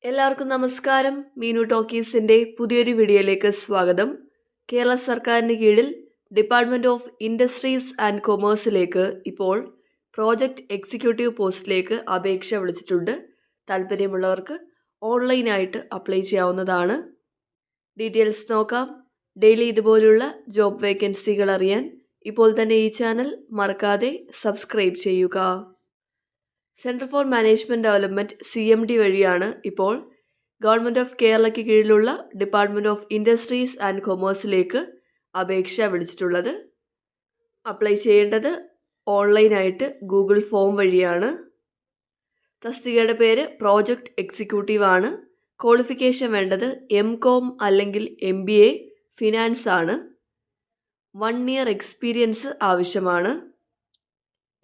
എല്ലാവർക്കും നമസ്കാരം. മീനു ടോക്കീസിൻ്റെ പുതിയൊരു വീഡിയോയിലേക്ക് സ്വാഗതം. കേരള സർക്കാരിന് കീഴിൽ ഡിപ്പാർട്ട്മെൻറ്റ് ഓഫ് ഇൻഡസ്ട്രീസ് ആൻഡ് കൊമേഴ്സിലേക്ക് ഇപ്പോൾ പ്രോജക്റ്റ് എക്സിക്യൂട്ടീവ് പോസ്റ്റിലേക്ക് അപേക്ഷ വിളിച്ചിട്ടുണ്ട്. താല്പര്യമുള്ളവർക്ക് ഓൺലൈനായിട്ട് അപ്ലൈ ചെയ്യാവുന്നതാണ്. ഡീറ്റെയിൽസ് നോക്കാം. ഡെയിലി ഇതുപോലുള്ള ജോബ് വേക്കൻസികൾ അറിയാൻ ഇപ്പോൾ തന്നെ ഈ ചാനൽ മറക്കാതെ സബ്സ്ക്രൈബ് ചെയ്യുക. Centre for management development CMD വഴിയാണ് ഇപ്പോൾ ഗവൺമെൻറ് ഓഫ് കേരളയ്ക്ക് കീഴിലുള്ള ഡിപ്പാർട്ട്മെൻറ്റ് ഓഫ് ഇൻഡസ്ട്രീസ് ആൻഡ് കൊമേഴ്സിലേക്ക് അപേക്ഷ വിളിച്ചിട്ടുള്ളത്. അപ്ലൈ ചെയ്യേണ്ടത് ഓൺലൈനായിട്ട് ഗൂഗിൾ ഫോം വഴിയാണ്. തസ്തികയുടെ പേര് പ്രോജക്റ്റ് എക്സിക്യൂട്ടീവ് ആണ്. ക്വാളിഫിക്കേഷൻ വേണ്ടത് MCOM അല്ലെങ്കിൽ MBA ഫിനാൻസ് ആണ്. 1 ഇയർ എക്സ്പീരിയൻസ് ആവശ്യമാണ്.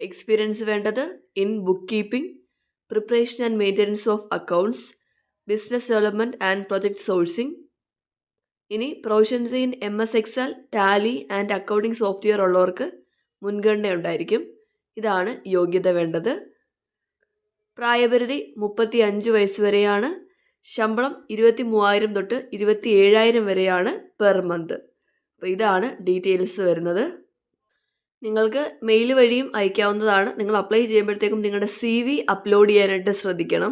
എക്സ്പീരിയൻസ് വേണ്ടത് in book keeping, preparation and maintenance of accounts, business development and project sourcing. ഇനി proficiency in MS Excel, Tally and accounting software ഉള്ളവർക്ക് മുൻഗണന ഉണ്ടായിരിക്കും. ഇതാണ് യോഗ്യത വേണ്ടത്. പ്രായപരിധി 35 വയസ്സ് വരെയാണ്. ശമ്പളം 23,000 തൊട്ട് 27,000 വരെയാണ് പെർ മന്ത്. അപ്പോൾ ഇതാണ് ഡീറ്റെയിൽസ് വരുന്നത്. നിങ്ങൾക്ക് മെയിൽ വഴിയും അയക്കാവുന്നതാണ്. നിങ്ങൾ അപ്ലൈ ചെയ്യുമ്പോഴത്തേക്കും നിങ്ങളുടെ CV അപ്ലോഡ് ചെയ്യാനായിട്ട് ശ്രദ്ധിക്കണം.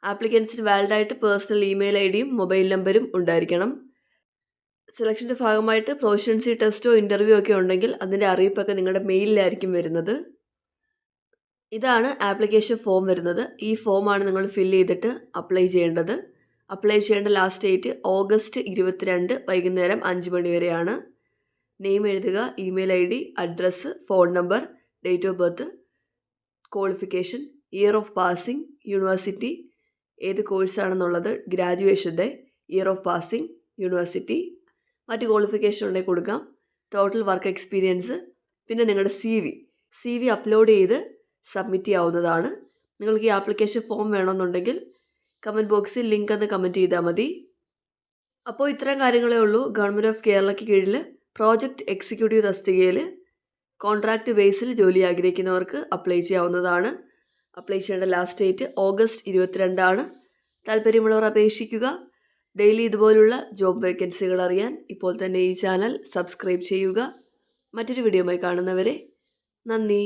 ആപ്ലിക്കൻസിന് വാലിഡായിട്ട് പേഴ്സണൽ ഇമെയിൽ IDയും മൊബൈൽ നമ്പരും ഉണ്ടായിരിക്കണം. സെലക്ഷൻ്റെ ഭാഗമായിട്ട് പ്രൊഫഷൻസി ടെസ്റ്റോ ഇൻ്റർവ്യൂ ഒക്കെ ഉണ്ടെങ്കിൽ അതിൻ്റെ അറിയിപ്പൊക്കെ നിങ്ങളുടെ മെയിലിലായിരിക്കും വരുന്നത്. ഇതാണ് ആപ്ലിക്കേഷൻ ഫോം വരുന്നത്. ഈ ഫോമാണ് നിങ്ങൾ ഫില്ല് ചെയ്തിട്ട് അപ്ലൈ ചെയ്യേണ്ടത്. അപ്ലൈ ചെയ്യേണ്ട ലാസ്റ്റ് ഡേറ്റ് ഓഗസ്റ്റ് 22 വൈകുന്നേരം 5 മണി വരെയാണ്. നെയിം എഴുതുക, email ID, address, phone number, date of birth, qualification, year of passing, university, ഏത് കോഴ്സാണെന്നുള്ളത്, ഗ്രാജുവേഷൻ്റെ, ഇയർ ഓഫ് പാസിംഗ്, യൂണിവേഴ്സിറ്റി, മറ്റ് ക്വാളിഫിക്കേഷൻ ഉണ്ടെങ്കിൽ കൊടുക്കാം, ടോട്ടൽ വർക്ക് എക്സ്പീരിയൻസ്, പിന്നെ നിങ്ങളുടെ CV അപ്ലോഡ് ചെയ്ത് സബ്മിറ്റ് ചെയ്യാവുന്നതാണ്. നിങ്ങൾക്ക് ഈ ആപ്ലിക്കേഷൻ ഫോം വേണമെന്നുണ്ടെങ്കിൽ കമൻറ്റ് ബോക്സിൽ ലിങ്ക് എന്ന് കമൻറ്റ് ചെയ്താൽ മതി. അപ്പോൾ ഇത്രയും കാര്യങ്ങളേ ഉള്ളൂ. ഗവൺമെൻറ് ഓഫ് കേരളയ്ക്ക് കീഴിൽ പ്രോജക്റ്റ് എക്സിക്യൂട്ടീവ് തസ്തികയിൽ കോൺട്രാക്റ്റ് ബേസിൽ ജോലി ആഗ്രഹിക്കുന്നവർക്ക് അപ്ലൈ ചെയ്യാവുന്നതാണ്. അപ്ലൈ ചെയ്യേണ്ട ലാസ്റ്റ് ഡേറ്റ് ഓഗസ്റ്റ് 22 ആണ്. താല്പര്യമുള്ളവർ അപേക്ഷിക്കുക. ഡെയിലി ഇതുപോലുള്ള ജോബ് വേക്കൻസികൾ അറിയാൻ ഇപ്പോൾ തന്നെ ഈ ചാനൽ സബ്സ്ക്രൈബ് ചെയ്യുക. മറ്റൊരു വീഡിയോയുമായി കാണുന്നവരെ നന്ദി.